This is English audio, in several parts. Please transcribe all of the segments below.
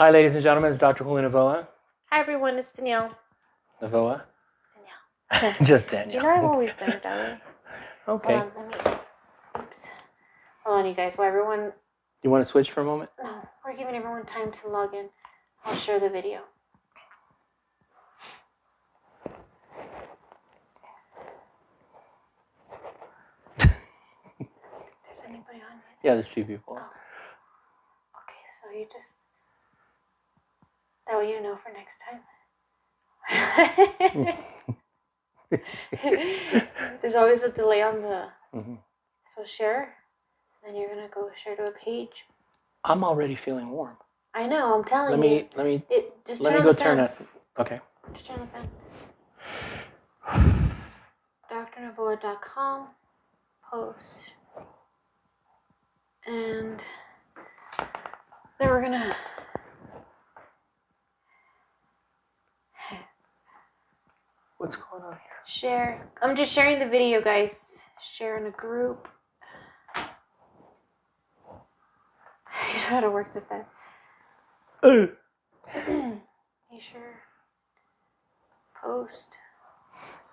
Hi, ladies and gentlemen. It's Dr. Julio Novoa. Hi, everyone. It's Danielle. Novoa? Danielle. Just Danielle. You know, I've always done it that way. Okay. Hold on, let me... Oops. Hold on, you guys. While everyone... You want to switch for a moment? No, we're giving everyone time to log in. I'll share the video. There's anybody on it? Yeah, there's two people. Oh. Okay, so you just... That way you know for next time. There's always a delay on the... Mm-hmm. So share. Then you're going to go share to a page. I'm already feeling warm. I know, I'm telling you. Let me go turn it. Okay. Just turn the fan. drnovoa.com. Post. And then we're gonna... What's going on here? Share. I'm just sharing the video, guys. Share in a group. You know how to work the fan. Be sure. Post.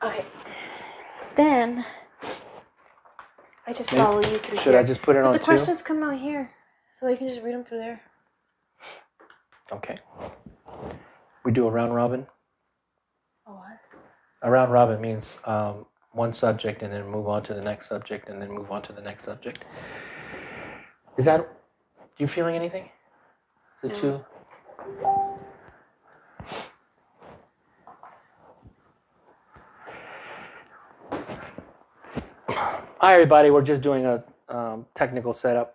Okay. Then I just follow you through Should here. I just put it on the two? questions come out here, so you can just read them through there. Okay. We do a round robin. A what? A round robin means one subject and then move on to the next subject and then move on to the next subject. Is that... You feeling anything? Is it too... Hi, everybody. We're just doing a technical setup.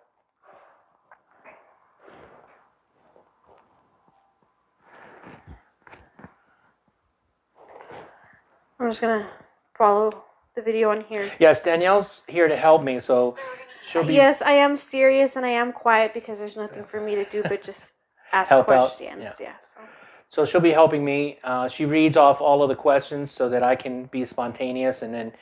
I'm just gonna follow the video on here. Yes, Danielle's here to help me, so she'll be... Yes, I am serious and I am quiet because there's nothing for me to do but just ask Help out, questions. yeah. So So she'll be helping me. She reads off all of the questions so that I can be spontaneous, and then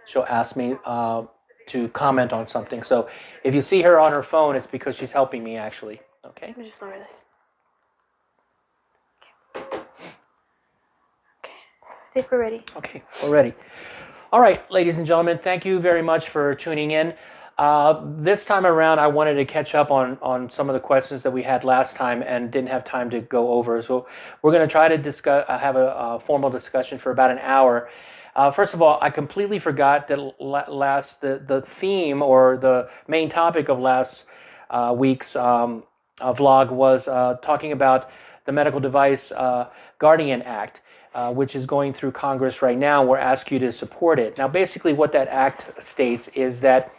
she'll ask me to comment on something. So if you see her on her phone, it's because she's helping me, actually. Okay? let me just lower this. Okay. I think we're ready. Okay, we're ready. All right, ladies and gentlemen, thank you very much for tuning in. This time around, I wanted to catch up on some of the questions that we had last time and didn't have time to go over. So we're going to try to have a formal discussion for about an hour. First of all, I completely forgot that the theme or the main topic of last week's vlog was talking about the Medical Device Guardian Act, which is going through Congress right now. We're asked you to support it. Now, basically what that act states is that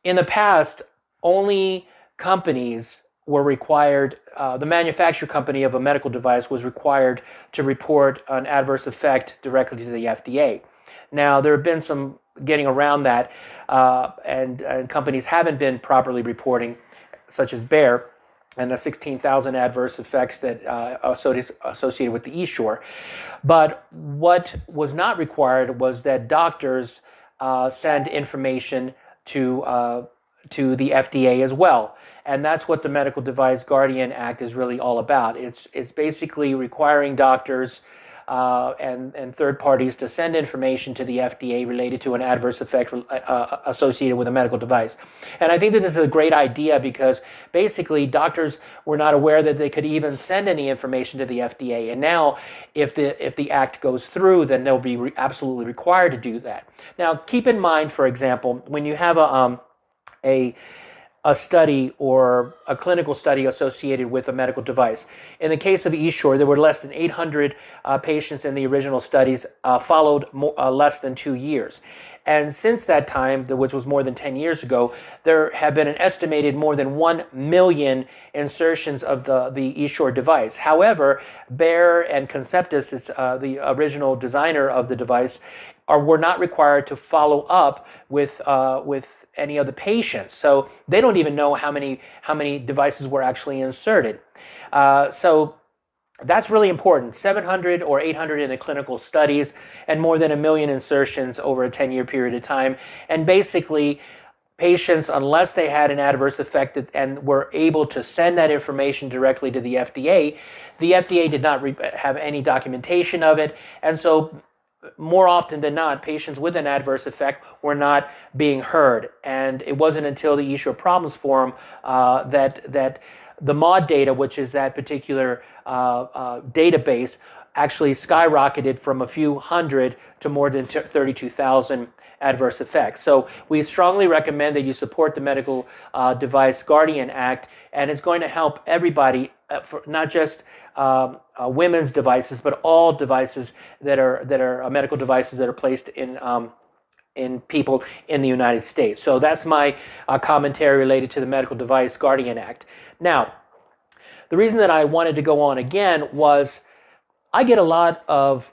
in the past, only companies were required, the manufacturer company of a medical device was required to report an adverse effect directly to the FDA. Now, there have been some getting around that, and companies haven't been properly reporting, such as Bayer, and the 16,000 adverse effects that associated with the eSure. But what was not required was that doctors send information to the FDA as well. And that's what the Medical Device Guardian Act is really all about. It's basically requiring doctors and third parties to send information to the FDA related to an adverse effect associated with a medical device. And I think that this is a great idea because basically doctors were not aware that they could even send any information to the FDA. And now, if the act goes through, then they'll be absolutely required to do that. Now, keep in mind, for example, when you have a study or a clinical study associated with a medical device. In the case of eSure, there were less than 800 patients in the original studies, followed less than 2 years. And since that time, which was more than 10 years ago, there have been an estimated more than 1 million insertions of the eSure device. However, Bayer and Conceptus, the original designer of the device, were not required to follow up with any of the patients. So they don't even know how many devices were actually inserted. So that's really important. 700 or 800 in the clinical studies and more than 1 million insertions over a 10-year period of time. And basically, patients, unless they had an adverse effect and were able to send that information directly to the FDA did not have any documentation of it. And so more often than not, patients with an adverse effect were not being heard. And it wasn't until the Issue of Problems Forum that the MAUD data, which is that particular database, actually skyrocketed from a few hundred to more than 32,000 adverse effects. So we strongly recommend that you support the Medical Device Guardian Act, and it's going to help everybody, for not just women's devices, but all devices that are medical devices that are placed in people in the United States. So that's my commentary related to the Medical Device Guardian Act. Now, the reason that I wanted to go on again was I get a lot of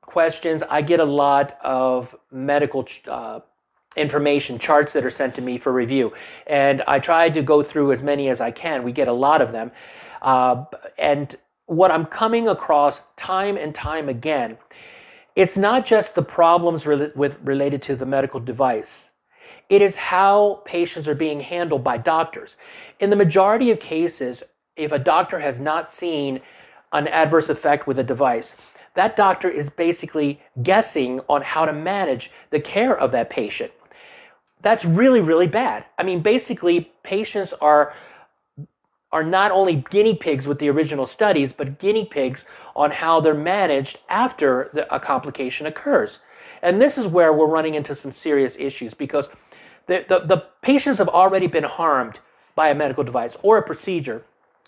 questions. I get a lot of medical information, charts that are sent to me for review. And I try to go through as many as I can. We get a lot of them. And what I'm coming across time and time again, it's not just the problems related to the medical device. It is how patients are being handled by doctors. In the majority of cases, if a doctor has not seen an adverse effect with a device, that doctor is basically guessing on how to manage the care of that patient. That's really, really bad. I mean, basically, patients are not only guinea pigs with the original studies, but guinea pigs on how they're managed after a complication occurs. And this is where we're running into some serious issues, because the patients have already been harmed by a medical device or a procedure,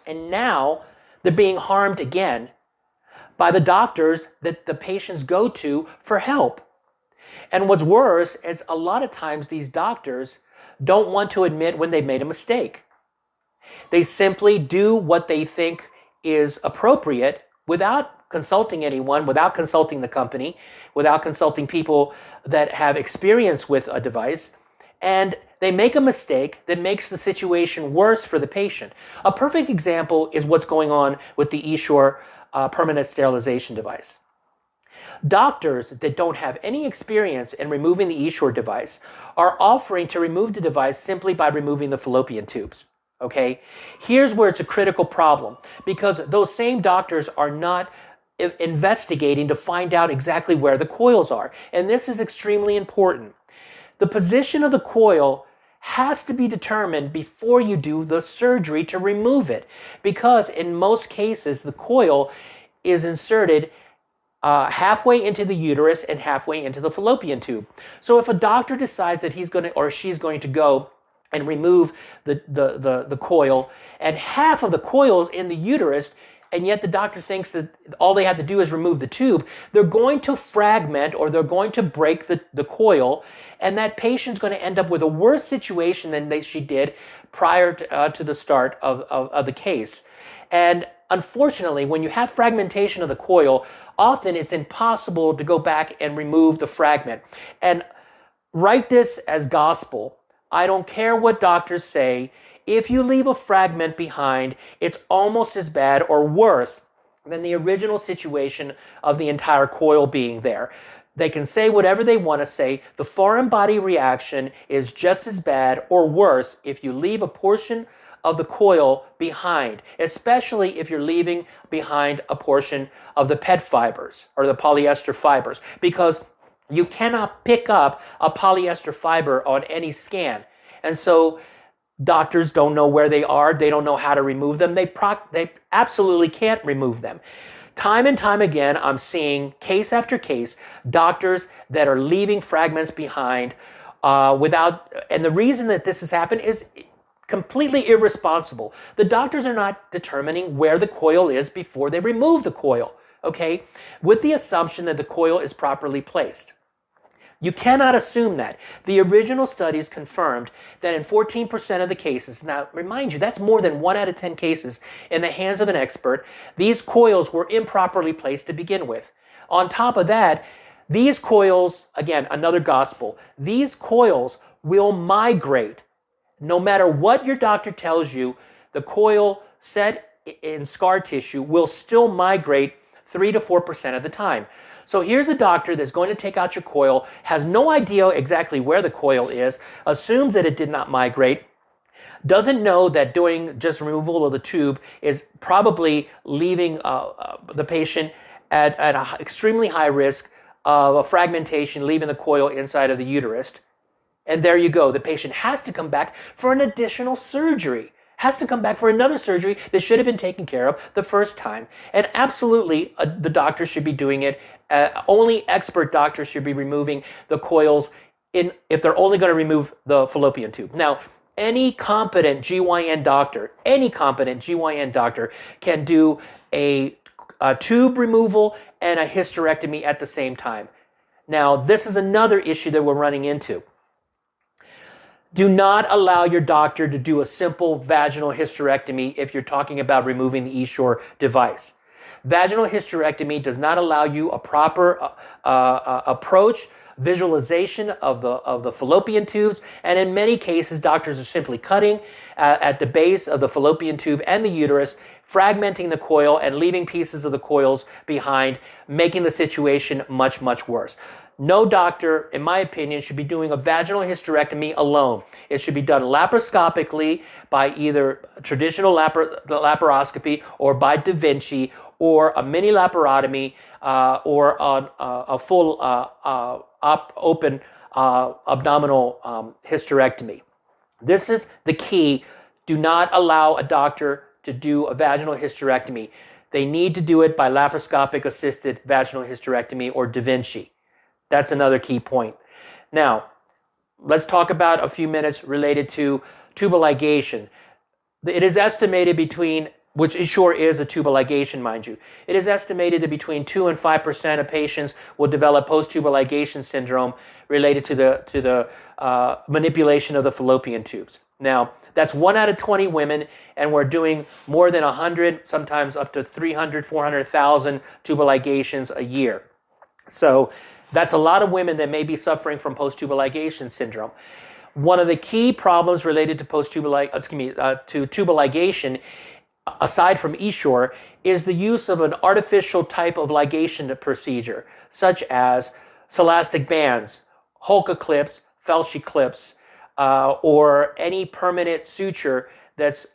and now they're being harmed again by the doctors that the patients go to for help. And what's worse is a lot of times these doctors don't want to admit when they made a mistake. They simply do what they think is appropriate without consulting anyone, without consulting the company, without consulting people that have experience with a device, and they make a mistake that makes the situation worse for the patient. A perfect example is what's going on with the eSure permanent sterilization device. Doctors that don't have any experience in removing the eSure device are offering to remove the device simply by removing the fallopian tubes. Okay? Here's where it's a critical problem, because those same doctors are not investigating to find out exactly where the coils are. And this is extremely important. The position of the coil has to be determined before you do the surgery to remove it, because in most cases the coil is inserted halfway into the uterus and halfway into the fallopian tube. So if a doctor decides that he's going to or she's going to go and remove the coil, and half of the coil is in the uterus, and yet the doctor thinks that all they have to do is remove the tube, they're going to fragment or they're going to break the coil, and that patient's going to end up with a worse situation than she did prior to the start of the case. And unfortunately, when you have fragmentation of the coil, often it's impossible to go back and remove the fragment. And write this as gospel. I don't care what doctors say. If you leave a fragment behind, it's almost as bad or worse than the original situation of the entire coil being there. They can say whatever they want to say. The foreign body reaction is just as bad or worse if you leave a portion of the coil behind, especially if you're leaving behind a portion of the PET fibers or the polyester fibers, because you cannot pick up a polyester fiber on any scan. And so doctors don't know where they are. They don't know how to remove them. They absolutely can't remove them. Time and time again, I'm seeing case after case, doctors that are leaving fragments behind and the reason that this has happened is completely irresponsible. The doctors are not determining where the coil is before they remove the coil, okay? With the assumption that the coil is properly placed. You cannot assume that. The original studies confirmed that in 14% of the cases, now remind you, that's more than 1 out of 10 cases in the hands of an expert, these coils were improperly placed to begin with. On top of that, these coils, again, another gospel, these coils will migrate. No matter what your doctor tells you, the coil set in scar tissue will still migrate 3 to 4% of the time. So here's a doctor that's going to take out your coil, has no idea exactly where the coil is, assumes that it did not migrate, doesn't know that doing just removal of the tube is probably leaving the patient at an extremely high risk of a fragmentation, leaving the coil inside of the uterus. And there you go. The patient has to come back for an additional surgery, has to come back for another surgery that should have been taken care of the first time. And absolutely, the doctor should be doing it. Only expert doctors should be removing the coils if they're only going to remove the fallopian tube. Now, any competent GYN doctor can do a tube removal and a hysterectomy at the same time. Now, this is another issue that we're running into. Do not allow your doctor to do a simple vaginal hysterectomy if you're talking about removing the Essure device. Vaginal hysterectomy does not allow you a proper approach, visualization of the fallopian tubes, and in many cases, doctors are simply cutting at the base of the fallopian tube and the uterus, fragmenting the coil and leaving pieces of the coils behind, making the situation much, much worse. No doctor, in my opinion, should be doing a vaginal hysterectomy alone. It should be done laparoscopically by either traditional laparoscopy or by Da Vinci or a mini laparotomy or a full open abdominal hysterectomy. This is the key. Do not allow a doctor to do a vaginal hysterectomy. They need to do it by laparoscopic assisted vaginal hysterectomy or Da Vinci. That's another key point. Now, let's talk about a few minutes related to tubal ligation. It is estimated which Essure is a tubal ligation, mind you. It is estimated that between 2 and 5% of patients will develop post-tubal ligation syndrome related to the manipulation of the fallopian tubes. Now, that's 1 out of 20 women, and we're doing more than 100, sometimes up to 300, 400,000 tubal ligations a year. So that's a lot of women that may be suffering from post-tubal ligation syndrome. One of the key problems related to tubal ligation, aside from Essure, is the use of an artificial type of ligation procedure, such as celastic bands, Holka clips, Felshi clips, or any permanent suture that's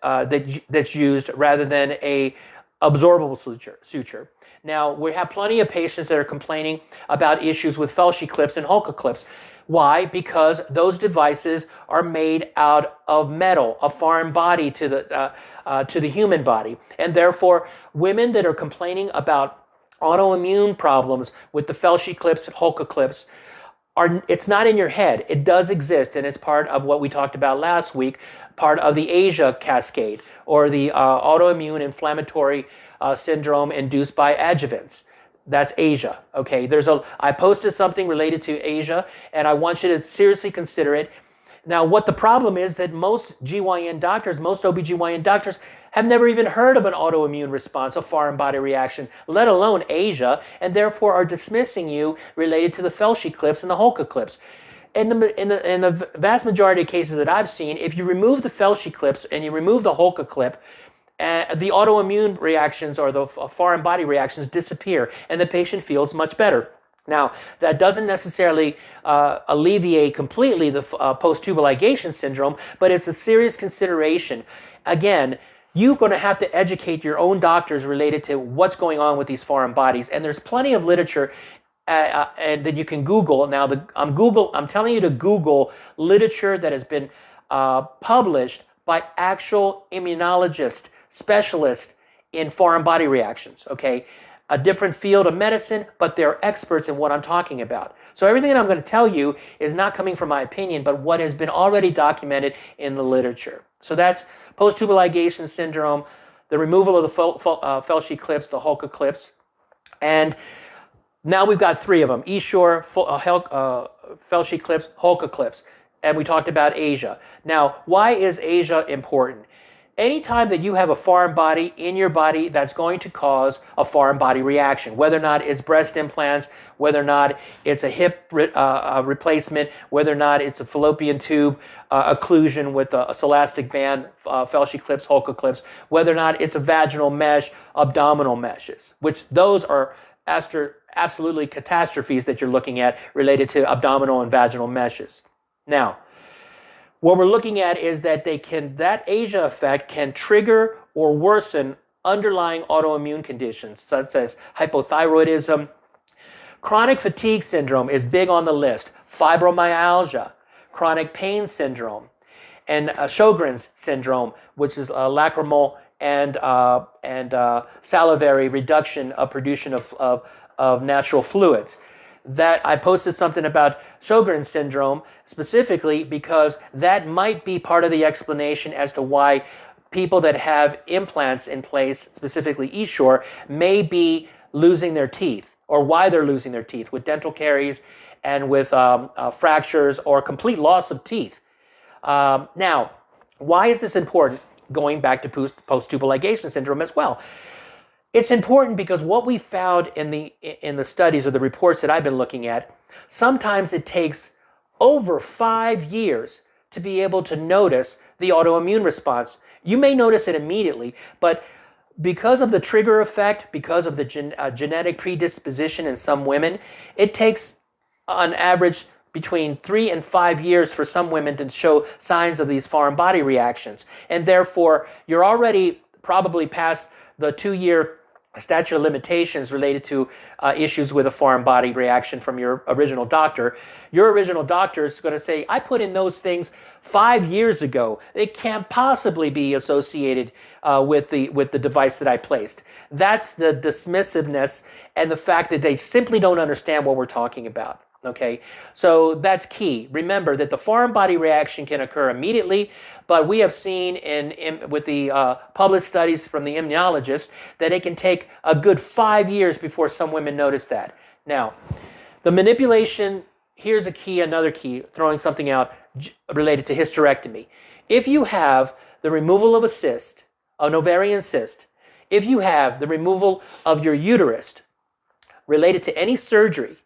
used rather than a absorbable suture. Now, we have plenty of patients that are complaining about issues with Felshi clips and Holka clips. Why? Because those devices are made out of metal, a foreign body to the human body. And therefore, women that are complaining about autoimmune problems with the Felshi clips and Holka clips, it's not in your head. It does exist, and it's part of what we talked about last week, part of the Asia cascade, or the autoimmune inflammatory syndrome induced by adjuvants. That's Asia. Okay, I posted something related to Asia, and I want you to seriously consider it. Now, what the problem is that most GYN doctors, most OBGYN doctors, have never even heard of an autoimmune response, a foreign body reaction, let alone Asia, and therefore are dismissing you related to the Felshi clips and the Holka clips. In the vast majority of cases that I've seen, if you remove the Felshi clips and you remove the Holka clip, the autoimmune reactions or the foreign body reactions disappear, and the patient feels much better. Now, that doesn't necessarily alleviate completely the post-tubal ligation syndrome, but it's a serious consideration. Again, you're going to have to educate your own doctors related to what's going on with these foreign bodies, and there's plenty of literature and that you can Google. Now, I'm telling you to Google literature that has been published by actual immunologists, specialists in foreign body reactions, okay? A different field of medicine, but they're experts in what I'm talking about. So everything that I'm going to tell you is not coming from my opinion, but what has been already documented in the literature. So that's post-tubal ligation syndrome, the removal of the Felshi clips, the Holka clips, and now we've got 3 of them: Essure, Felshi clips, Holka clips, and we talked about Asia. Now, why is Asia important? Anytime that you have a foreign body in your body, that's going to cause a foreign body reaction, whether or not it's breast implants, whether or not it's a hip replacement, whether or not it's a fallopian tube occlusion with a celastic band, Felshi clips, Holka clips, whether or not it's a vaginal mesh, abdominal meshes, which those are absolutely catastrophes that you're looking at related to abdominal and vaginal meshes. Now, what we're looking at is that that Asia effect can trigger or worsen underlying autoimmune conditions such as hypothyroidism. Chronic fatigue syndrome is big on the list. Fibromyalgia, chronic pain syndrome, and Sjogren's syndrome, which is lacrimal and salivary reduction of production of natural fluids. That I posted something about Sjogren's syndrome specifically because that might be part of the explanation as to why people that have implants in place, specifically eSure, may be losing their teeth, or why they're losing their teeth with dental caries and with fractures or complete loss of teeth. Now, why is this important? Going back to post-tubal ligation syndrome as well. It's important because what we found in the studies or the reports that I've been looking at, sometimes it takes over 5 years to be able to notice the autoimmune response. You may notice it immediately, but because of the trigger effect, because of the genetic predisposition in some women, it takes on average between 3 and 5 years for some women to show signs of these foreign body reactions. And therefore, you're already probably past the 2-year statute of limitations related to issues with a foreign body reaction from your original doctor. Your original doctor is going to say, I put in those things 5 years ago. It can't possibly be associated with the device that I placed. That's the dismissiveness and the fact that they simply don't understand what we're talking about. Okay, so that's key. Remember that the foreign body reaction can occur immediately, but we have seen with the published studies from the immunologists that it can take a good 5 years before some women notice that. Now, the manipulation, here's another key, throwing something out related to hysterectomy. If you have the removal of a cyst, an ovarian cyst, if you have the removal of your uterus related to any surgery,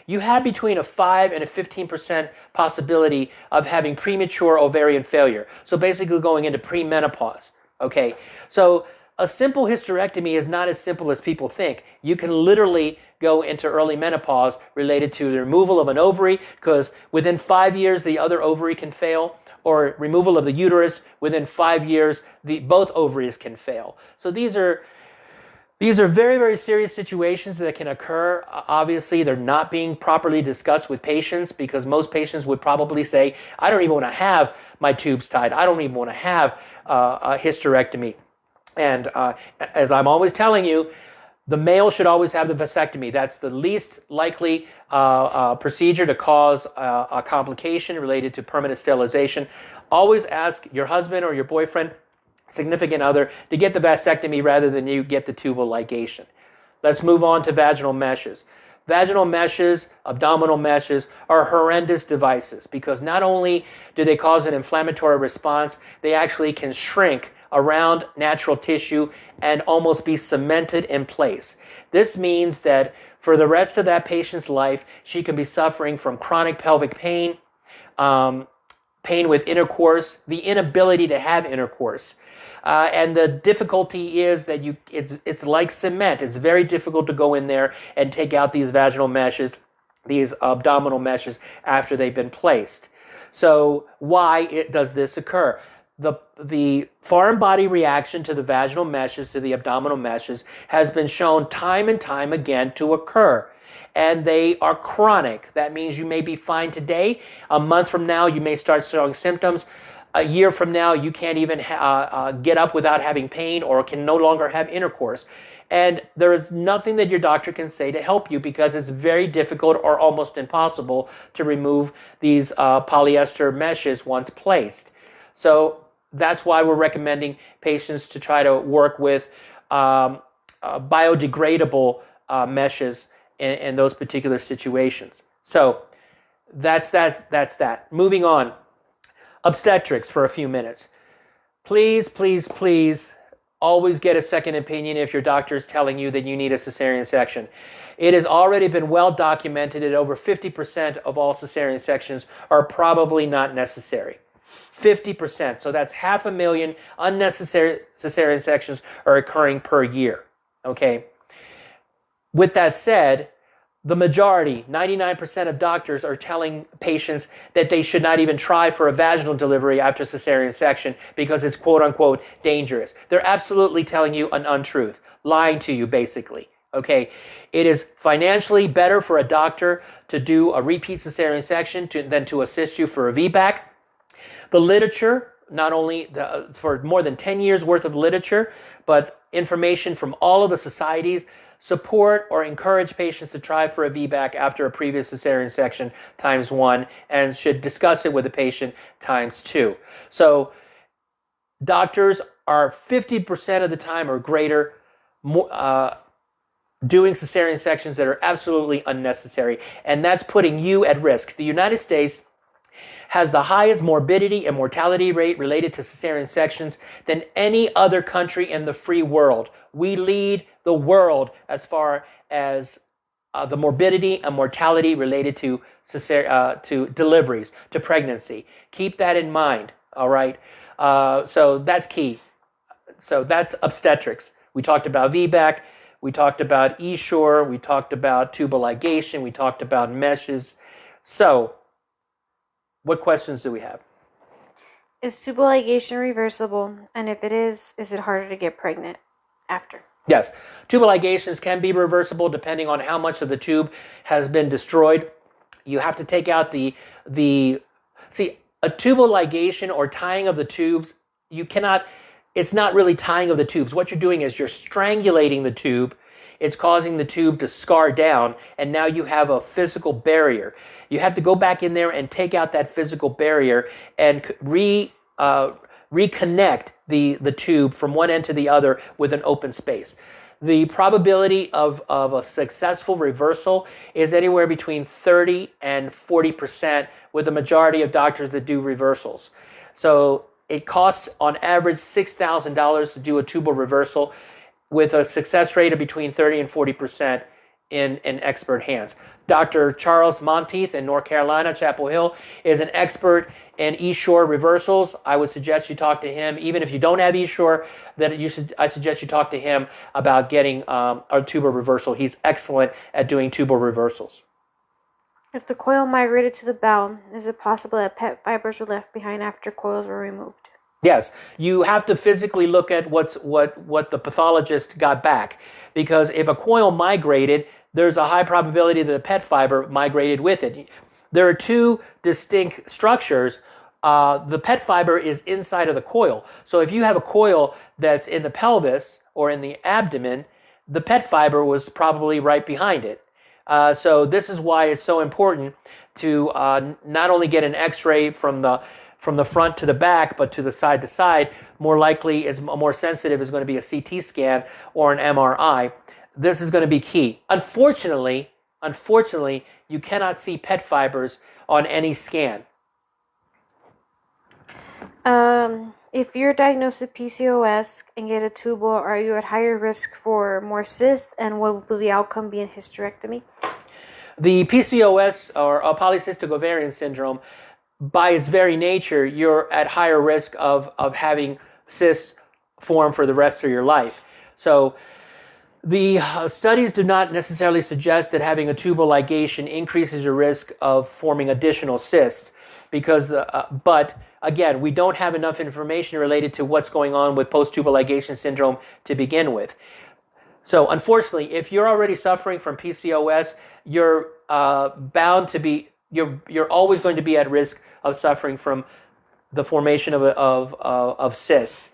you have between a 5 and a 15% possibility of having premature ovarian failure. So basically going into premenopause. Okay, so a simple hysterectomy is not as simple as people think. You can literally go into early menopause related to the removal of an ovary, because within 5 years the other ovary can fail, or removal of the uterus, within 5 years both ovaries can fail. So these are very, very serious situations that can occur. Obviously, they're not being properly discussed with patients because most patients would probably say, I don't even want to have my tubes tied. I don't even want to have a hysterectomy. And as I'm always telling you, the male should always have the vasectomy. That's the least likely procedure to cause a complication related to permanent sterilization. Always ask your husband or your boyfriend, significant other, to get the vasectomy rather than you get the tubal ligation. Let's move on to vaginal meshes. Vaginal meshes, abdominal meshes are horrendous devices because not only do they cause an inflammatory response, they actually can shrink around natural tissue and almost be cemented in place. This means that for the rest of that patient's life, she can be suffering from chronic pelvic pain, pain with intercourse, the inability to have intercourse. And the difficulty is that it's like cement. It's very difficult to go in there and take out these vaginal meshes, these abdominal meshes after they've been placed. So why does this occur? The foreign body reaction to the vaginal meshes, to the abdominal meshes, has been shown time and time again to occur. And they are chronic. That means you may be fine today. A month from now, you may start showing symptoms. A year from now, you can't even get up without having pain or can no longer have intercourse. And there is nothing that your doctor can say to help you because it's very difficult or almost impossible to remove these polyester meshes once placed. So that's why we're recommending patients to try to work with biodegradable meshes in those particular situations. So that's that. Moving on. Obstetrics for a few minutes. Please, please, please always get a second opinion if your doctor is telling you that you need a cesarean section. It has already been well documented that over 50% of all cesarean sections are probably not necessary. 50%. So that's 500,000 unnecessary cesarean sections are occurring per year. Okay. With that said, The majority, 99% of doctors are telling patients that they should not even try for a vaginal delivery after cesarean section because it's quote unquote dangerous. They're absolutely telling you an untruth, lying to you basically. Okay, it is financially better for a doctor to do a repeat cesarean section than to assist you for a VBAC. The literature, not only for more than 10 years worth of literature, but information from all of the societies support or encourage patients to try for a VBAC after a previous cesarean section ×1 and should discuss it with the patient ×2. So doctors are 50% of the time or greater doing cesarean sections that are absolutely unnecessary, and that's putting you at risk. The United States has the highest morbidity and mortality rate related to cesarean sections than any other country in the free world. We lead the world as far as the morbidity and mortality related to deliveries, to pregnancy. Keep that in mind, all right? So that's key. So that's obstetrics. We talked about VBAC. We talked about E-Shore. We talked about tubal ligation. We talked about meshes. So what questions do we have? Is tubal ligation reversible? And if it is it harder to get pregnant after? Yes. Tubal ligations can be reversible depending on how much of the tube has been destroyed. You have to take out see, a tubal ligation or tying of the tubes, it's not really tying of the tubes. What you're doing is you're strangulating the tube. It's causing the tube to scar down, and now you have a physical barrier. You have to go back in there and take out that physical barrier and reconnect the tube from one end to the other with an open space. The probability of a successful reversal is anywhere between 30 and 40% with the majority of doctors that do reversals. So it costs on average $6,000 to do a tubal reversal with a success rate of between 30 and 40% in expert hands. Dr. Charles Monteith in North Carolina, Chapel Hill, is an expert in E-Shore reversals. I would suggest you talk to him, even if you don't have E-Shore, I suggest you talk to him about getting a tubal reversal. He's excellent at doing tubal reversals. If the coil migrated to the bowel, is it possible that pet fibers were left behind after coils were removed? Yes, you have to physically look at what the pathologist got back, because if a coil migrated, there's a high probability that the pet fiber migrated with it. There are two distinct structures. The pet fiber is inside of the coil. So if you have a coil that's in the pelvis or in the abdomen, the pet fiber was probably right behind it. So this is why it's so important to not only get an X-ray from the front to the back, but to the side. More likely, more sensitive is going to be a CT scan or an MRI. This is going to be key. Unfortunately, you cannot see pet fibers on any scan. If you're diagnosed with PCOS and get a tubal, are you at higher risk for more cysts, and what will the outcome be in hysterectomy? The PCOS, or polycystic ovarian syndrome, by its very nature, you're at higher risk of having cysts form for the rest of your life. So the studies do not necessarily suggest that having a tubal ligation increases your risk of forming additional cysts, because but again, we don't have enough information related to what's going on with post-tubal ligation syndrome to begin with. So unfortunately, if you're already suffering from PCOS, you're bound to be, you're always going to be at risk of suffering from the formation of cysts.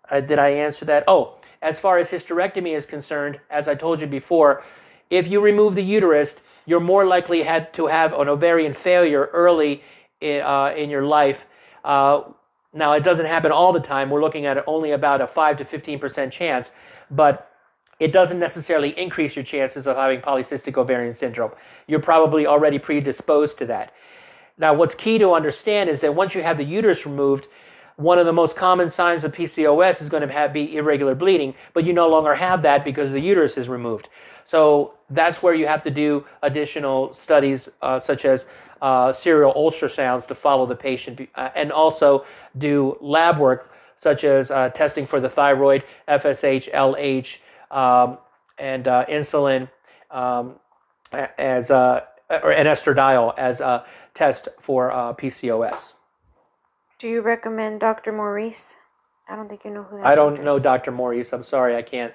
Did I answer that? Oh, as far as hysterectomy is concerned, as I told you before, if you remove the uterus, you're more likely to have an ovarian failure early in your life. Now, it doesn't happen all the time. We're looking at only about a 5 to 15% chance, but it doesn't necessarily increase your chances of having polycystic ovarian syndrome. You're probably already predisposed to that. Now, what's key to understand is that once you have the uterus removed, one of the most common signs of PCOS is going to be irregular bleeding, but you no longer have that because the uterus is removed. So that's where you have to do additional studies such as serial ultrasounds to follow the patient, and also do lab work such as testing for the thyroid, FSH, LH, and insulin, as or an estradiol as a test for PCOS. Do you recommend Dr. Maurice? I don't think you know who that I don't know is. Dr. Maurice. I'm sorry, I can't.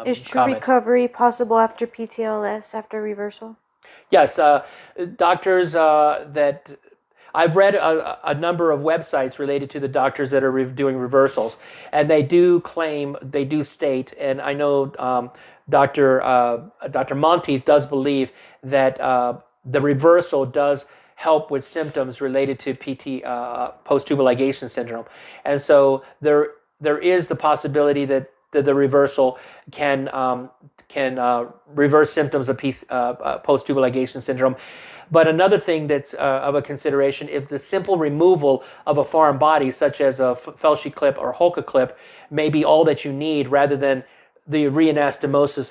Is true comment. recovery possible after PTLS, after reversal? Yes, doctors that I've read a number of websites related to the doctors that are doing reversals, and they do claim, they do state, and I know Dr. Monteith does believe that the reversal does help with symptoms related to post-tubal ligation syndrome, and so there is the possibility that the reversal can reverse symptoms of post-tubal ligation syndrome. But another thing that's of a consideration, if the simple removal of a foreign body, such as a Felshie clip or Holka clip, may be all that you need, rather than the reanastomosis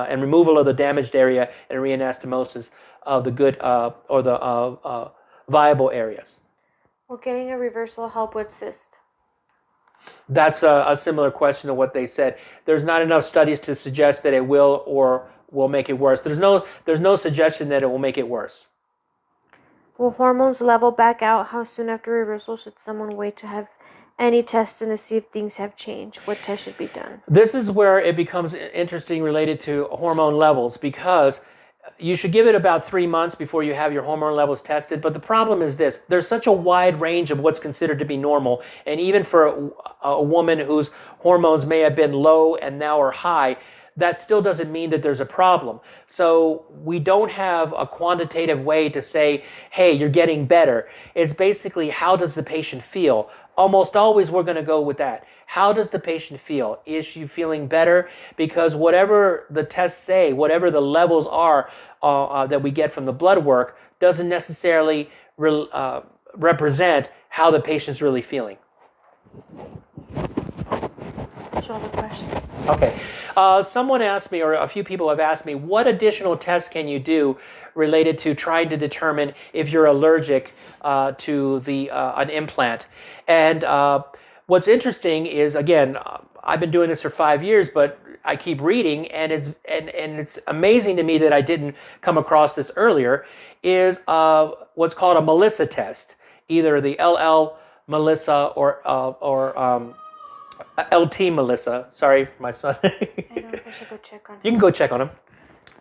and removal of the damaged area and reanastomosis of the good or the viable areas. Will getting a reversal help with cyst? That's a similar question to what they said. There's not enough studies to suggest that it will or will make it worse. There's no suggestion that it will make it worse. Will hormones level back out? How soon after reversal should someone wait to have any testing to see if things have changed? What test should be done? This is where it becomes interesting related to hormone levels, because you should give it about 3 months before you have your hormone levels tested. But the problem is this: there's such a wide range of what's considered to be normal. And even for a woman whose hormones may have been low and now are high, that still doesn't mean that there's a problem. So we don't have a quantitative way to say, hey, you're getting better. It's basically, how does the patient feel? Almost always we're going to go with that. How does the patient feel? Is she feeling better? Because whatever the tests say, whatever the levels are that we get from the blood work, doesn't necessarily represent how the patient's really feeling. That's all the questions. Okay. Someone asked me, or a few people have asked me, what additional tests can you do related to trying to determine if you're allergic to an implant? And what's interesting is, again, I've been doing this for 5 years, but I keep reading, and it's amazing to me that I didn't come across this earlier, is what's called a Melissa test, either the LL Melissa or LT Melissa. Sorry, my son. I don't know if I should go check on him. You can go check on him.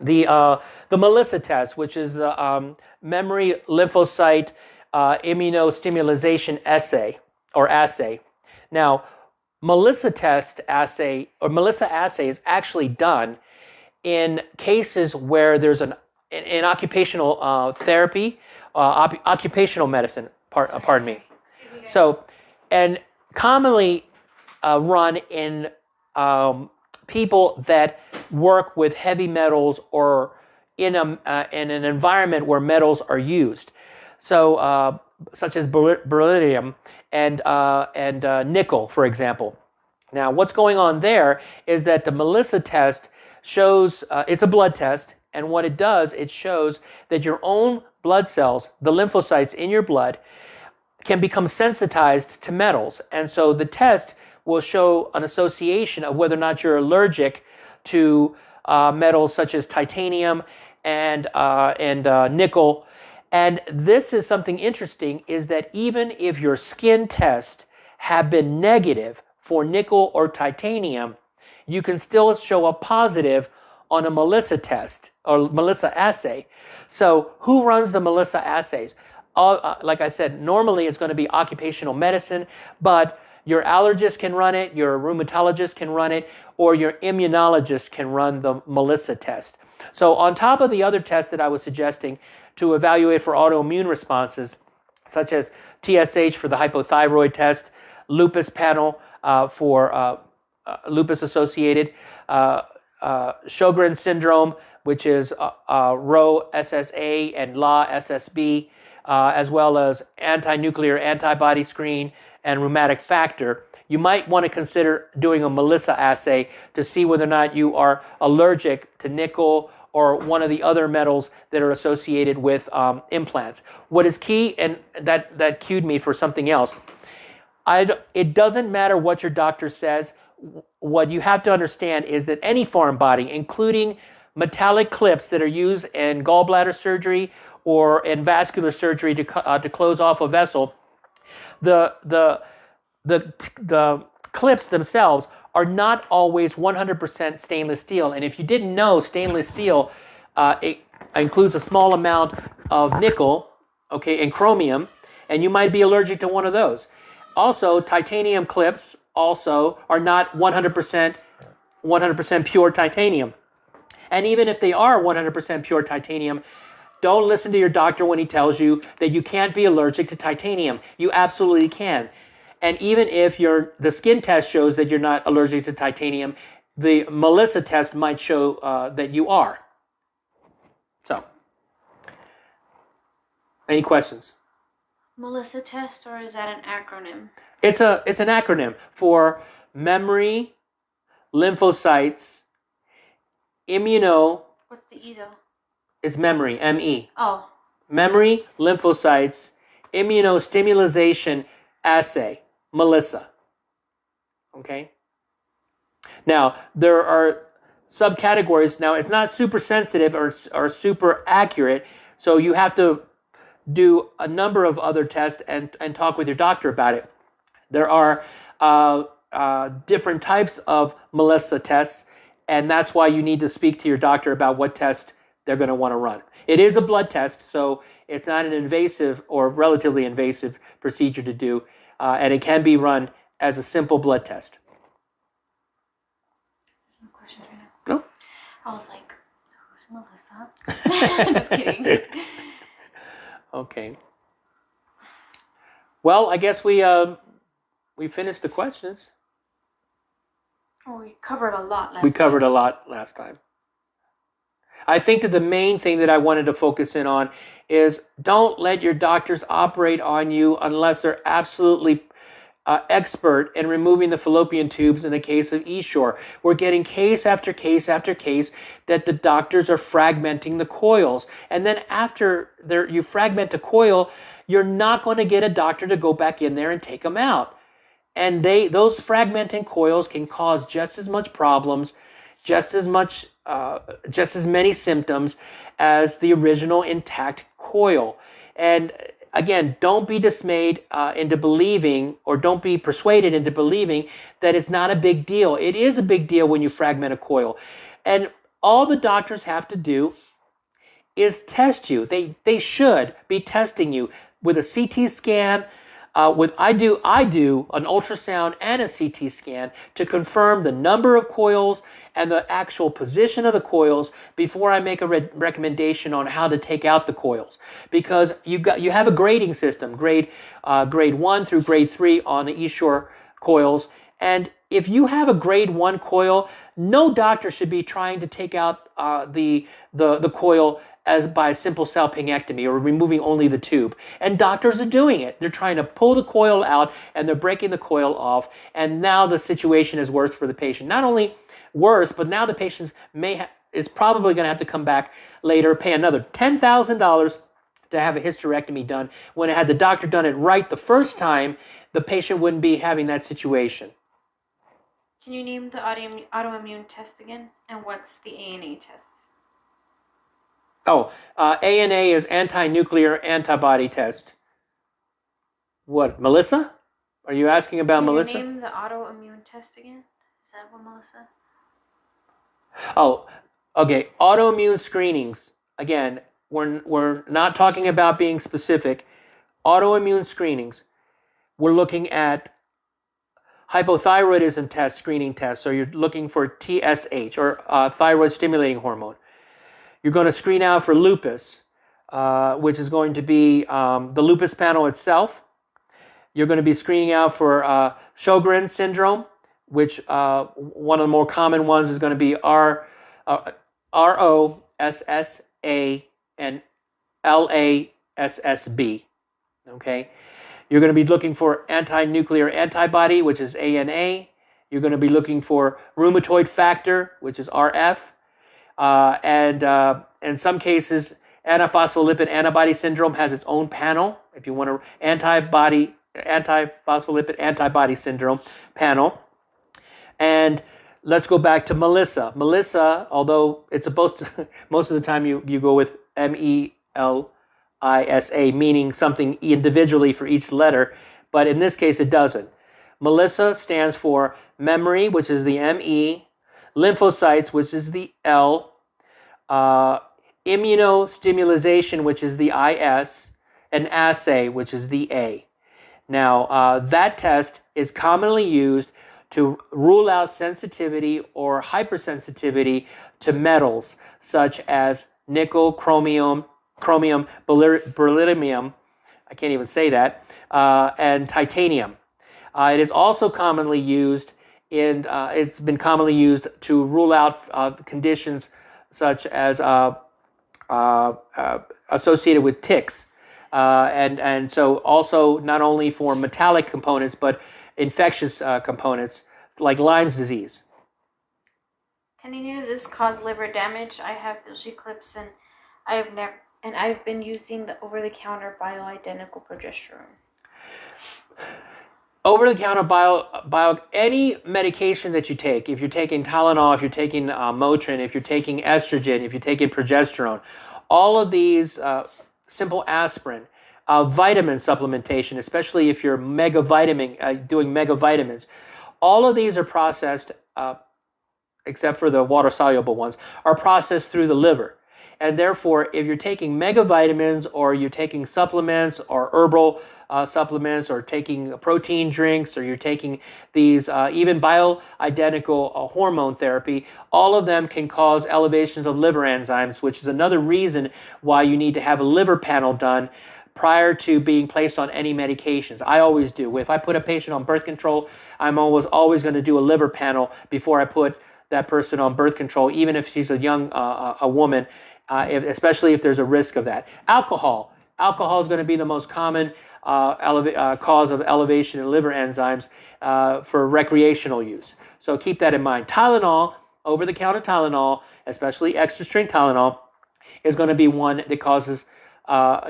The Melissa test, which is the memory lymphocyte immunostimulation assay. Now, Melissa assay is actually done in cases where there's an occupational therapy, occupational medicine. Pardon me. So, and commonly run in people that work with heavy metals or in an environment where metals are used, so such as beryllium and nickel, for example. Now, what's going on there is that the Melissa test shows it's a blood test, and what it does, it shows that your own blood cells, the lymphocytes in your blood, can become sensitized to metals, and so the test will show an association of whether or not you're allergic to metals such as titanium and nickel. And this is something interesting, is that even if your skin tests have been negative for nickel or titanium, you can still show a positive on a Melissa test or Melissa assay. So who runs the Melissa assays? Like I said, normally it's going to be occupational medicine, but your allergist can run it, your rheumatologist can run it, or your immunologist can run the Melissa test. So on top of the other tests that I was suggesting to evaluate for autoimmune responses, such as TSH for the hypothyroid test, lupus panel for lupus associated, Sjogren's syndrome, which is Rho SSA and La SSB, as well as anti-nuclear antibody screen and rheumatic factor, you might want to consider doing a Melissa assay to see whether or not you are allergic to nickel or one of the other metals that are associated with implants. What is key, and that cued me for something else, it doesn't matter what your doctor says. What you have to understand is that any foreign body, including metallic clips that are used in gallbladder surgery or in vascular surgery to close off a vessel, the clips themselves are not always 100% stainless steel. And if you didn't know, stainless steel it includes a small amount of nickel, okay, and chromium, and you might be allergic to one of those. Also, titanium clips also are not 100% pure titanium. And even if they are 100% pure titanium, don't listen to your doctor when he tells you that you can't be allergic to titanium. You absolutely can. And even if the skin test shows that you're not allergic to titanium, the Melissa test might show that you are. So, any questions? Melissa test, or is that an acronym? It's an acronym for memory, lymphocytes, What's the E though? It's memory, M-E. Oh. Memory, lymphocytes, immunostimulation assay, Melissa. Okay? Now, there are subcategories. Now, it's not super sensitive or super accurate, so you have to do a number of other tests and talk with your doctor about it. There are different types of Melissa tests, and that's why you need to speak to your doctor about what test they're going to want to run. It is a blood test, so it's not an invasive or relatively invasive procedure to do, and it can be run as a simple blood test. No questions right now. No? I was like, who's Melissa? Just kidding. Okay. Well, I guess we finished the questions. Oh, we covered a lot last time. We covered a lot last time. I think that the main thing that I wanted to focus in on is don't let your doctors operate on you unless they're absolutely expert in removing the fallopian tubes in the case of Essure. We're getting case after case after case that the doctors are fragmenting the coils. And then after you fragment a coil, you're not going to get a doctor to go back in there and take them out. And those fragmenting coils can cause just as much problems, just as many symptoms as the original intact coil. And again, don't be dismayed into believing, or don't be persuaded into believing that it's not a big deal. It is a big deal when you fragment a coil. And all the doctors have to do is test you. They should be testing you with a CT scan. I do an ultrasound and a CT scan to confirm the number of coils and the actual position of the coils before I make a recommendation on how to take out the coils. Because you have a grading system, grade 1 through grade 3 on the Essure coils, and if you have a grade 1 coil, no doctor should be trying to take out the coil as by simple salpingectomy or removing only the tube. And doctors are doing it. They're trying to pull the coil out and they're breaking the coil off. And now the situation is worse for the patient. Not only worse, but now the patient is probably going to have to come back later, pay another $10,000 to have a hysterectomy done. When had the doctor done it right the first time, the patient wouldn't be having that situation. Can you name the autoimmune test again? And what's the ANA test? Oh, ANA is anti-nuclear antibody test. What, Melissa? Are you asking about Melissa? Can you name the autoimmune test again? Is that what, Melissa? Oh, okay. Autoimmune screenings. Again, we're not talking about being specific. Autoimmune screenings. We're looking at hypothyroidism test, screening tests. So you're looking for TSH, or thyroid stimulating hormone. You're going to screen out for lupus, which is going to be the lupus panel itself. You're going to be screening out for Sjogren's syndrome, which one of the more common ones is going to be ROSSA and LASSB. Okay? You're going to be looking for anti-nuclear antibody, which is ANA. You're going to be looking for rheumatoid factor, which is RF. And in some cases, antiphospholipid antibody syndrome has its own panel. If you want to antiphospholipid antibody syndrome panel. And Let's go back to Melissa. Melissa, although it's supposed to, most of the time you go with Melisa, meaning something individually for each letter, but in this case it doesn't. Melissa stands for memory, which is the ME, lymphocytes, which is the L, immunostimulation, which is the IS, and assay, which is the A. Now, that test is commonly used to rule out sensitivity or hypersensitivity to metals such as nickel, chromium, beryllium, I can't even say that, and titanium. It is also commonly used it's been commonly used to rule out conditions such as associated with ticks. And so also not only for metallic components, but infectious components like Lyme's disease. Can any of this cause liver damage? I have Filshie clips and I've been using the over-the-counter bioidentical progesterone. Over-the-counter any medication that you take, if you're taking Tylenol, if you're taking Motrin, if you're taking estrogen, if you're taking progesterone, all of these, simple aspirin, vitamin supplementation, especially if you're doing megavitamins, all of these are processed, except for the water-soluble ones, are processed through the liver. And therefore, if you're taking megavitamins or you're taking supplements or herbal supplements or taking protein drinks or you're taking these even bioidentical hormone therapy, all of them can cause elevations of liver enzymes, which is another reason why you need to have a liver panel done prior to being placed on any medications. I always do. If I put a patient on birth control, I'm always going to do a liver panel before I put that person on birth control, even if she's a young a woman, especially if there's a risk of that. Alcohol is going to be the most common cause of elevation in liver enzymes for recreational use. So keep that in mind. Tylenol, over-the-counter Tylenol, especially extra-strength Tylenol, is going to be one that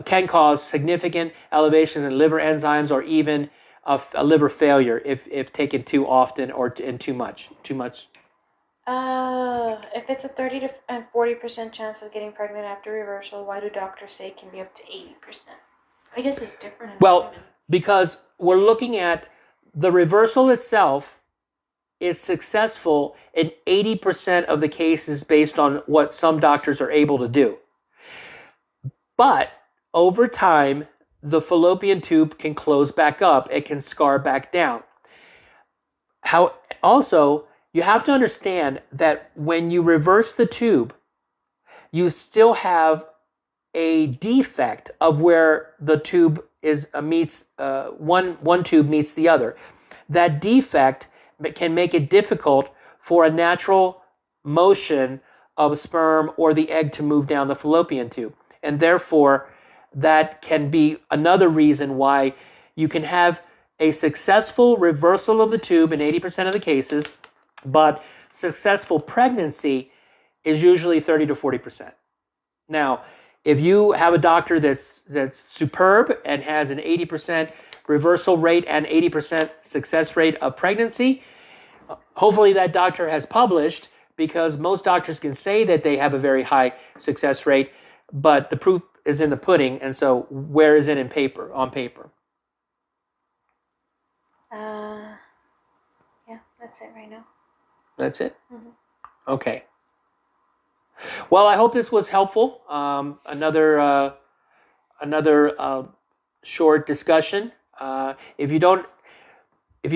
can cause significant elevation in liver enzymes or even a liver failure if taken too often or too much. If it's a 30 to 40% chance of getting pregnant after reversal, why do doctors say it can be up to 80%? I guess it's different. Well, because we're looking at the reversal itself is successful in 80% of the cases based on what some doctors are able to do. But over time, the fallopian tube can close back up. It can scar back down. Also, you have to understand that when you reverse the tube, you still have a defect of where the tube meets one tube meets the other. That defect can make it difficult for a natural motion of sperm or the egg to move down the fallopian tube, and therefore that can be another reason why you can have a successful reversal of the tube in 80% of the cases, but successful pregnancy is usually 30 to 40%. Now, if you have a doctor that's superb and has an 80% reversal rate and 80% success rate of pregnancy, hopefully that doctor has published, because most doctors can say that they have a very high success rate, but the proof is in the pudding, and so where is it on paper? Yeah, that's it right now. That's it? Mm-hmm. Okay. Well, I hope this was helpful. Another short discussion. If you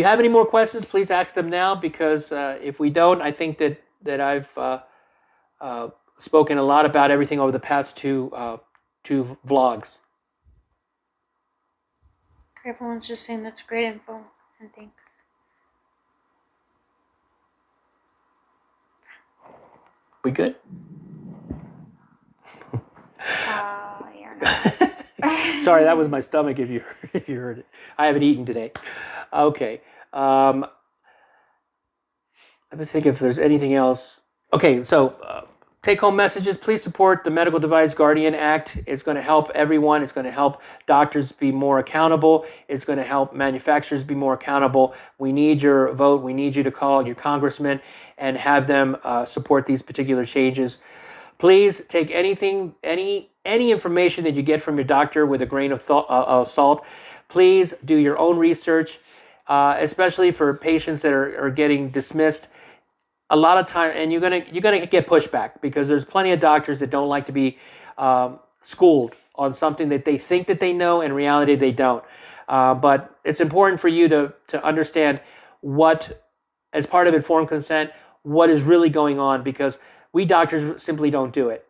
have any more questions, please ask them now, because if we don't, I think that I've spoken a lot about everything over the past two vlogs. Everyone's just saying that's great info, and thanks. We good? You're not. Sorry, that was my stomach if you heard it. I haven't eaten today. Okay. Let me think if there's anything else. Okay, so Take-home messages, please support the Medical Device Guardian Act. It's going to help everyone. It's going to help doctors be more accountable. It's going to help manufacturers be more accountable. We need your vote. We need you to call your congressman and have them support these particular changes. Please take any information that you get from your doctor with a grain of salt. Please do your own research, especially for patients that are getting dismissed. A lot of time, and you're gonna get pushback because there's plenty of doctors that don't like to be schooled on something that they think that they know. In reality, they don't. But it's important for you to understand what, as part of informed consent, what is really going on, because we doctors simply don't do it.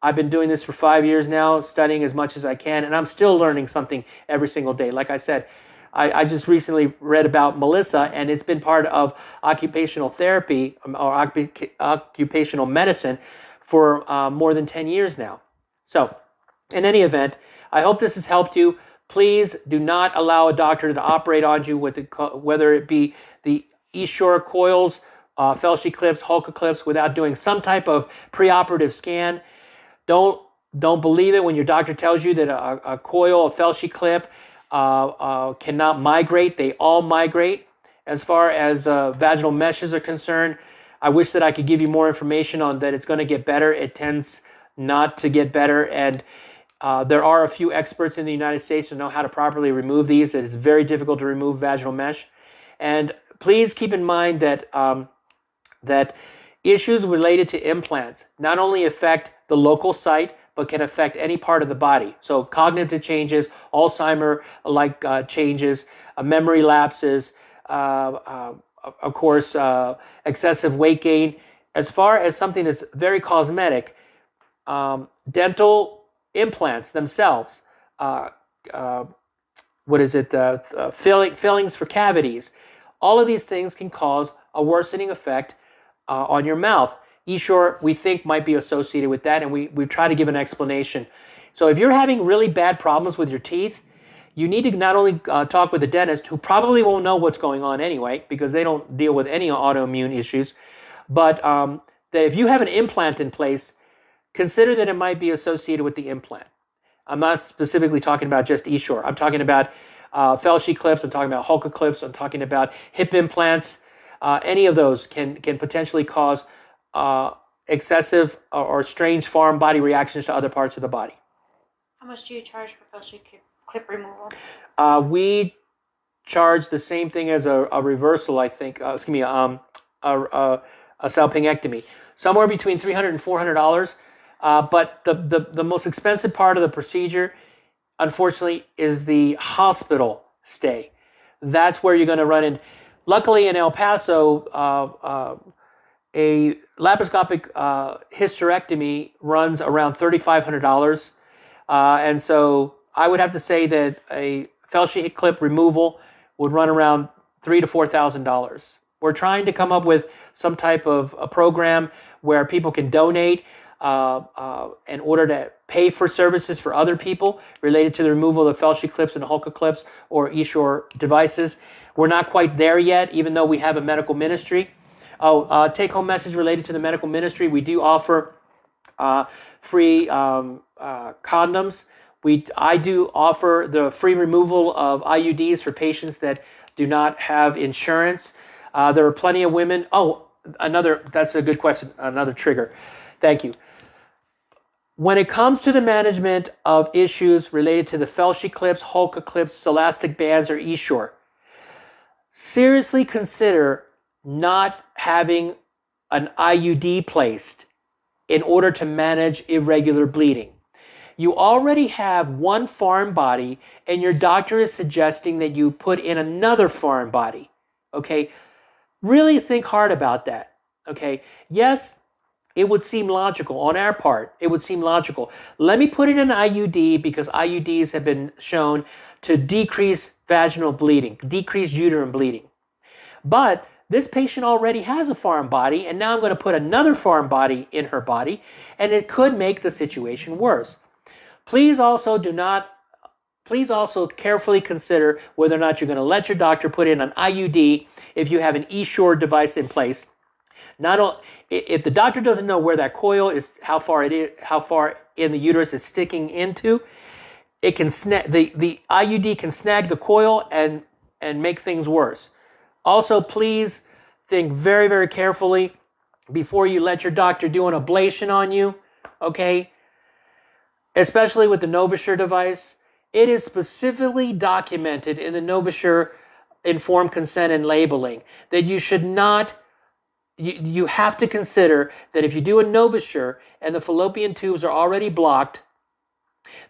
I've been doing this for 5 years now, studying as much as I can, and I'm still learning something every single day. Like I said, I just recently read about Melissa, and it's been part of occupational therapy or occupational medicine for more than 10 years now. So, in any event, I hope this has helped you. Please do not allow a doctor to operate on you with whether it be the Essure coils, Felshi clips, Hulka clips, without doing some type of preoperative scan. Don't believe it when your doctor tells you that a coil, a Felshi clip, cannot migrate. They all migrate. As far as the vaginal meshes are concerned, I wish that I could give you more information on that. It's going to get better. It tends not to get better, and there are a few experts in the United States who know how to properly remove these. It is very difficult to remove vaginal mesh. And please keep in mind that that issues related to implants not only affect the local site, but can affect any part of the body. So cognitive changes, Alzheimer-like changes, memory lapses, of course, excessive weight gain. As far as something that's very cosmetic, dental implants themselves, fillings for cavities, all of these things can cause a worsening effect on your mouth. Essure, we think, might be associated with that, and we try to give an explanation. So if you're having really bad problems with your teeth, you need to not only talk with the dentist, who probably won't know what's going on anyway, because they don't deal with any autoimmune issues, but that if you have an implant in place, consider that it might be associated with the implant. I'm not specifically talking about just Essure. I'm talking about Felshi clips. I'm talking about Hulka clips. I'm talking about hip implants. Any of those can potentially cause excessive or strange foreign body reactions to other parts of the body. How much do you charge for Felshi clip removal? We charge the same thing as a reversal, I think. A salpingectomy, somewhere between $300 and $400. But the most expensive part of the procedure, unfortunately, is the hospital stay. That's where you're going to run in. Luckily, in El Paso, a laparoscopic hysterectomy runs around $3,500, and so I would have to say that a Felshi clip removal would run around $3,000 to $4,000. We're trying to come up with some type of a program where people can donate in order to pay for services for other people related to the removal of Felshi clips and Hulka clips or Essure devices. We're not quite there yet, even though we have a medical ministry. Take-home message related to the medical ministry. We do offer free condoms. I do offer the free removal of IUDs for patients that do not have insurance. There are plenty of women. That's a good question. Another trigger. Thank you. When it comes to the management of issues related to the Felshi clips, Hulka clips, elastic bands, or Essure, seriously consider not having an IUD placed in order to manage irregular bleeding. You already have one foreign body, and your doctor is suggesting that you put in another foreign body. Okay? Really think hard about that. Okay? Yes, it would seem logical on our part. It would seem logical. Let me put in an IUD because IUDs have been shown to decrease vaginal bleeding, decrease uterine bleeding. But this patient already has a foreign body, and now I'm going to put another foreign body in her body, and it could make the situation worse. Please also carefully consider whether or not you're going to let your doctor put in an IUD if you have an Essure device in place, If the doctor doesn't know where that coil is, how far in the uterus is sticking into, it can snag the IUD can snag the coil and make things worse. Also, please think very, very carefully before you let your doctor do an ablation on you, okay? Especially with the NovaSure device. It is specifically documented in the NovaSure informed consent and labeling that you should not, you have to consider that if you do a NovaSure and the fallopian tubes are already blocked,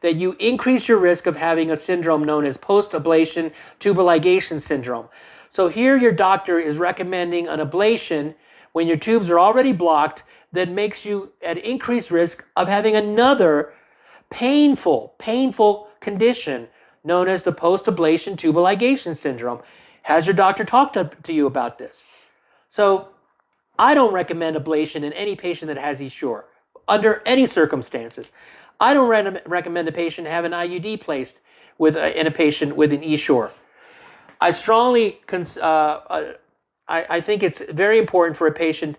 that you increase your risk of having a syndrome known as post-ablation tubal ligation syndrome. So here your doctor is recommending an ablation when your tubes are already blocked that makes you at increased risk of having another painful condition known as the post-ablation tubal ligation syndrome. Has your doctor talked to you about this? So I don't recommend ablation in any patient that has Essure under any circumstances. I don't recommend a patient have an IUD placed in a patient with an Essure. I strongly, I think it's very important for a patient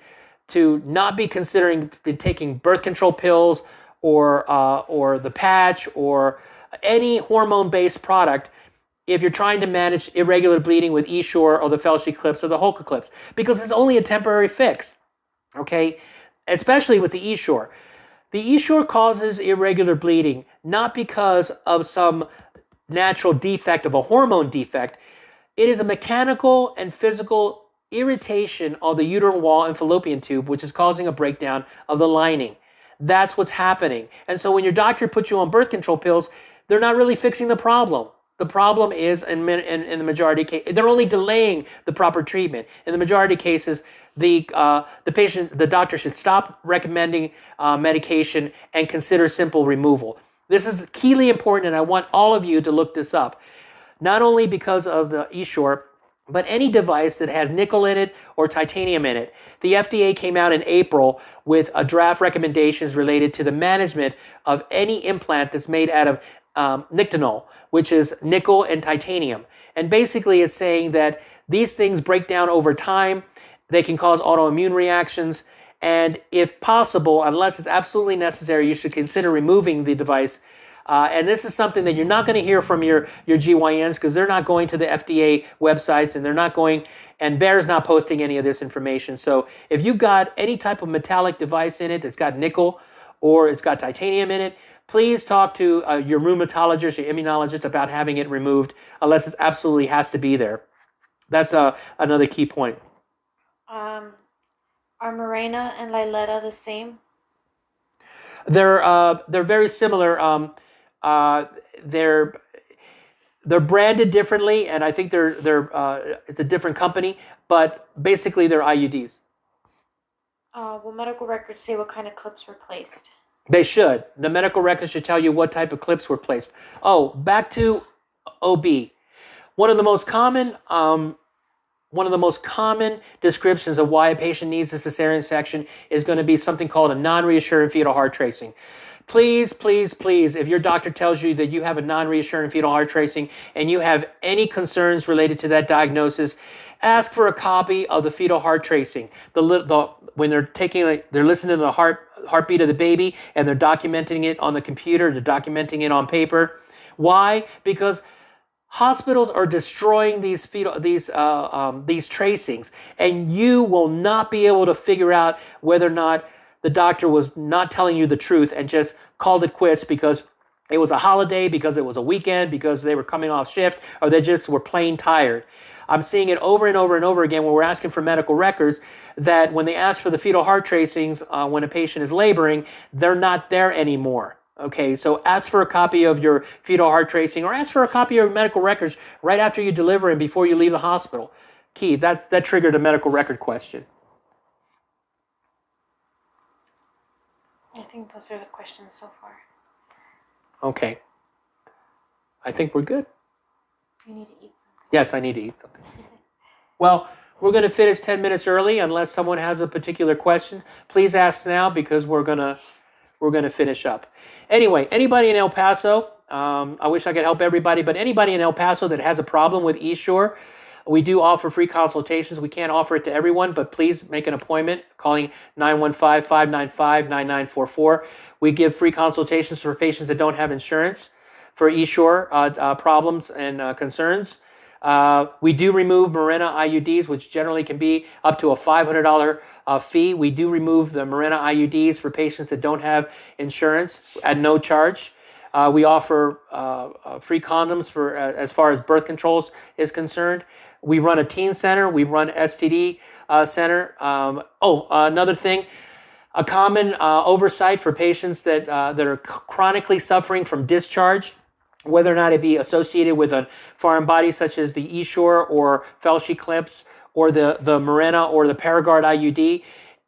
to not be considering taking birth control pills or the patch or any hormone-based product if you're trying to manage irregular bleeding with Essure or the Felshi clips or the Holka clips, because it's only a temporary fix, okay? Especially with the Essure. The Essure causes irregular bleeding not because of some natural defect of a hormone defect. It is a mechanical and physical irritation of the uterine wall and fallopian tube, which is causing a breakdown of the lining. That's what's happening. And so when your doctor puts you on birth control pills, they're not really fixing the problem. The problem is, in the majority of cases, they're only delaying the proper treatment. In the majority of cases, the doctor should stop recommending medication and consider simple removal. This is keenly important, and I want all of you to look this up. Not only because of the Essure, but any device that has nickel in it or titanium in it. The FDA came out in April with a draft recommendations related to the management of any implant that's made out of nictinol, which is nickel and titanium. And basically it's saying that these things break down over time. They can cause autoimmune reactions. And if possible, unless it's absolutely necessary, you should consider removing the device. And this is something that you're not going to hear from your GYNs, because they're not going to the FDA websites, and they're not going, and Bayer's not posting any of this information. So if you've got any type of metallic device in it that's got nickel or it's got titanium in it, please talk to your rheumatologist, your immunologist about having it removed, unless it absolutely has to be there. That's another key point. Are Mirena and Liletta the same? They're very similar. They're branded differently, and I think it's a different company, but basically they're IUDs. Will medical records say what kind of clips were placed? They should. The medical records should tell you what type of clips were placed. Oh, back to OB. One of the most common descriptions of why a patient needs a cesarean section is going to be something called a non-reassuring fetal heart tracing. Please, please, please, if your doctor tells you that you have a non-reassuring fetal heart tracing and you have any concerns related to that diagnosis, ask for a copy of the fetal heart tracing. When they're listening to the heartbeat of the baby and they're documenting it on the computer, they're documenting it on paper. Why? Because hospitals are destroying these tracings, and you will not be able to figure out whether or not the doctor was not telling you the truth and just called it quits because it was a holiday, because it was a weekend, because they were coming off shift, or they just were plain tired. I'm seeing it over and over and over again when we're asking for medical records that when they ask for the fetal heart tracings when a patient is laboring, they're not there anymore. Okay, so ask for a copy of your fetal heart tracing, or ask for a copy of your medical records right after you deliver and before you leave the hospital. Key, that triggered a medical record question. I think those are the questions so far. Okay. I think we're good. You need to eat something. Yes, I need to eat something. Well, we're going to finish 10 minutes early unless someone has a particular question. Please ask now, because we're going to finish up. Anyway, anybody in El Paso, I wish I could help everybody, but anybody in El Paso that has a problem with Essure, We do offer free consultations. We can't offer it to everyone, but please make an appointment calling 915-595-9944. We give free consultations for patients that don't have insurance for Essure problems and concerns. We do remove Mirena IUDs, which generally can be up to a $500 fee. We do remove the Mirena IUDs for patients that don't have insurance at no charge. We offer free condoms for as far as birth controls is concerned. We run a teen center. We run STD center. Another thing, a common oversight for patients that are chronically suffering from discharge, whether or not it be associated with a foreign body such as the Essure or Felshi clips or the Mirena or the Paragard IUD.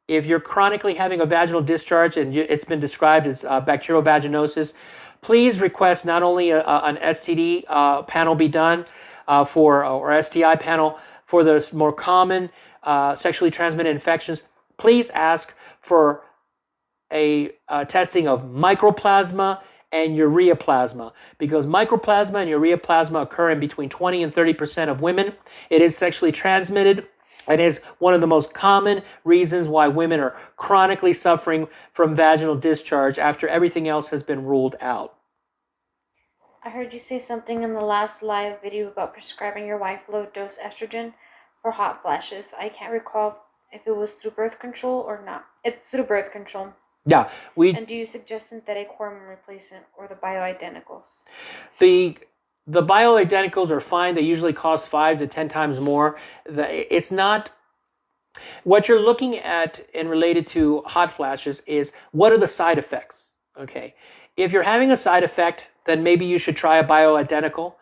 If you're chronically having a vaginal discharge and it's been described as bacterial vaginosis, please request not only an STD panel be done or STI panel for the more common sexually transmitted infections. Please ask for a testing of mycoplasma and ureaplasma, because mycoplasma and ureaplasma occur in between 20 and 30% of women. It is sexually transmitted and is one of the most common reasons why women are chronically suffering from vaginal discharge after everything else has been ruled out. I heard you say something in the last live video about prescribing your wife low-dose estrogen for hot flashes. I can't recall if it was through birth control or not. It's through birth control. Yeah, And do you suggest synthetic hormone replacement or the bioidenticals? The bioidenticals are fine. They usually cost 5 to 10 times more. It's not what you're looking at in related to hot flashes is what are the side effects. Okay, if you're having a side effect, then maybe you should try a bioidentical.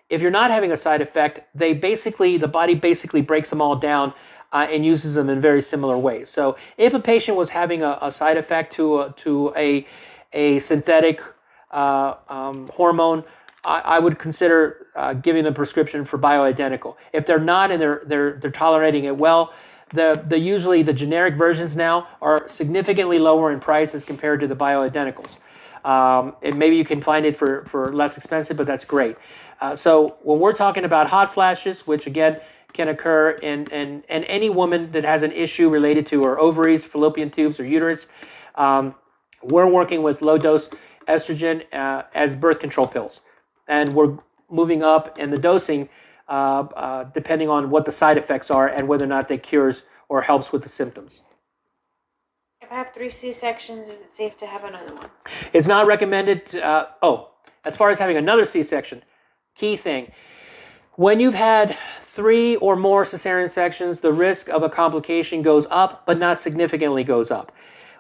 If you're not having a side effect, the body basically breaks them all down and uses them in very similar ways. So if a patient was having a side effect to a synthetic hormone, I would consider giving them a prescription for bioidentical. If they're not and they're tolerating it well, usually the generic versions now are significantly lower in price as compared to the bioidenticals. And maybe you can find it for less expensive, but that's great. So when we're talking about hot flashes, which again can occur in any woman that has an issue related to her ovaries, fallopian tubes, or uterus, we're working with low-dose estrogen as birth control pills. And we're moving up in the dosing depending on what the side effects are and whether or not that cures or helps with the symptoms. If I have 3 C-sections, is it safe to have another one? It's not recommended. As far as having another C-section, key thing. When you've had 3 or more cesarean sections, the risk of a complication goes up, but not significantly goes up.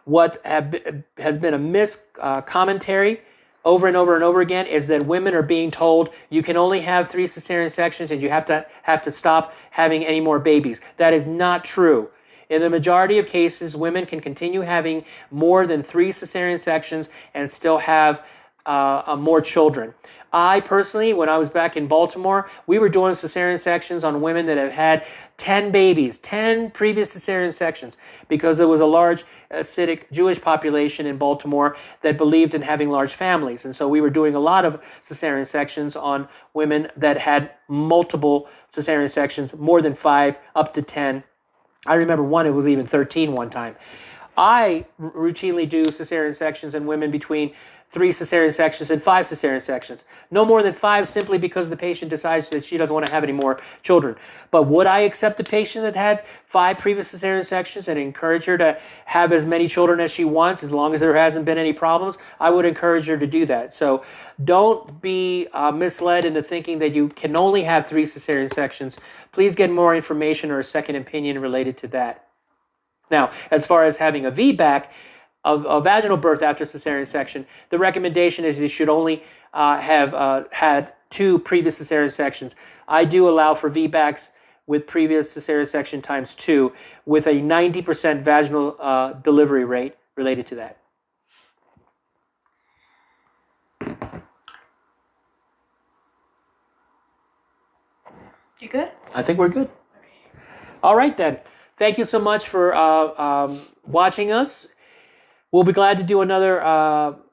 What has been a miscommentary over and over and over again is that women are being told you can only have 3 cesarean sections and you have to stop having any more babies. That is not true. In the majority of cases, women can continue having more than 3 cesarean sections and still have more children. I personally, when I was back in Baltimore, we were doing cesarean sections on women that have had 10 babies, 10 previous cesarean sections, because there was a large Hasidic Jewish population in Baltimore that believed in having large families. And so we were doing a lot of cesarean sections on women that had multiple cesarean sections, more than 5, up to 10. I remember one, it was even 13 one time. I routinely do cesarean sections in women between 3 cesarean sections and 5 cesarean sections. No more than 5, simply because the patient decides that she doesn't want to have any more children. But would I accept a patient that had 5 previous cesarean sections and encourage her to have as many children as she wants, as long as there hasn't been any problems? I would encourage her to do that. So don't be misled into thinking that you can only have 3 cesarean sections. Please get more information or a second opinion related to that. Now, as far as having a VBAC, a vaginal birth after cesarean section, the recommendation is you should only have had 2 previous cesarean sections. I do allow for VBACs with previous cesarean section times 2 with a 90% vaginal delivery rate related to that. You good? I think we're good. Okay. All right then. Thank you so much for watching us. We'll be glad to do another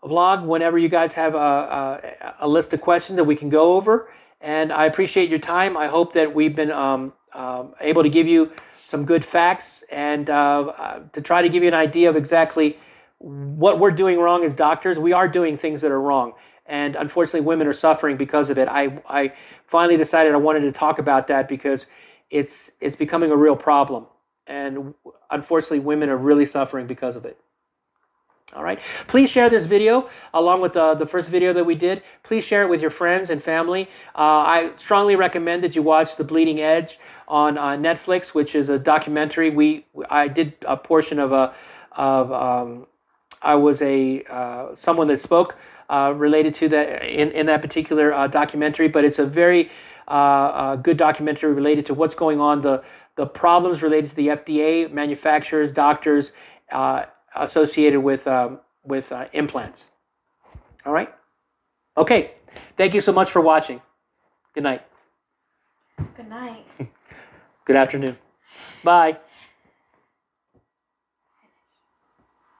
vlog whenever you guys have a list of questions that we can go over. And I appreciate your time. I hope that we've been able to give you some good facts and to try to give you an idea of exactly what we're doing wrong as doctors. We are doing things that are wrong. And unfortunately, women are suffering because of it. I finally decided I wanted to talk about that because it's becoming a real problem. And unfortunately, women are really suffering because of it. All right. Please share this video along with the first video that we did. Please share it with your friends and family. I strongly recommend that you watch The Bleeding Edge on Netflix, which is a documentary. I did a portion of I was someone that spoke related to that in that particular documentary, but it's a very good documentary related to what's going on, the problems related to the FDA, manufacturers, doctors, associated with implants. All right? Okay. Thank you so much for watching. Good night. Good night. Good afternoon. Bye.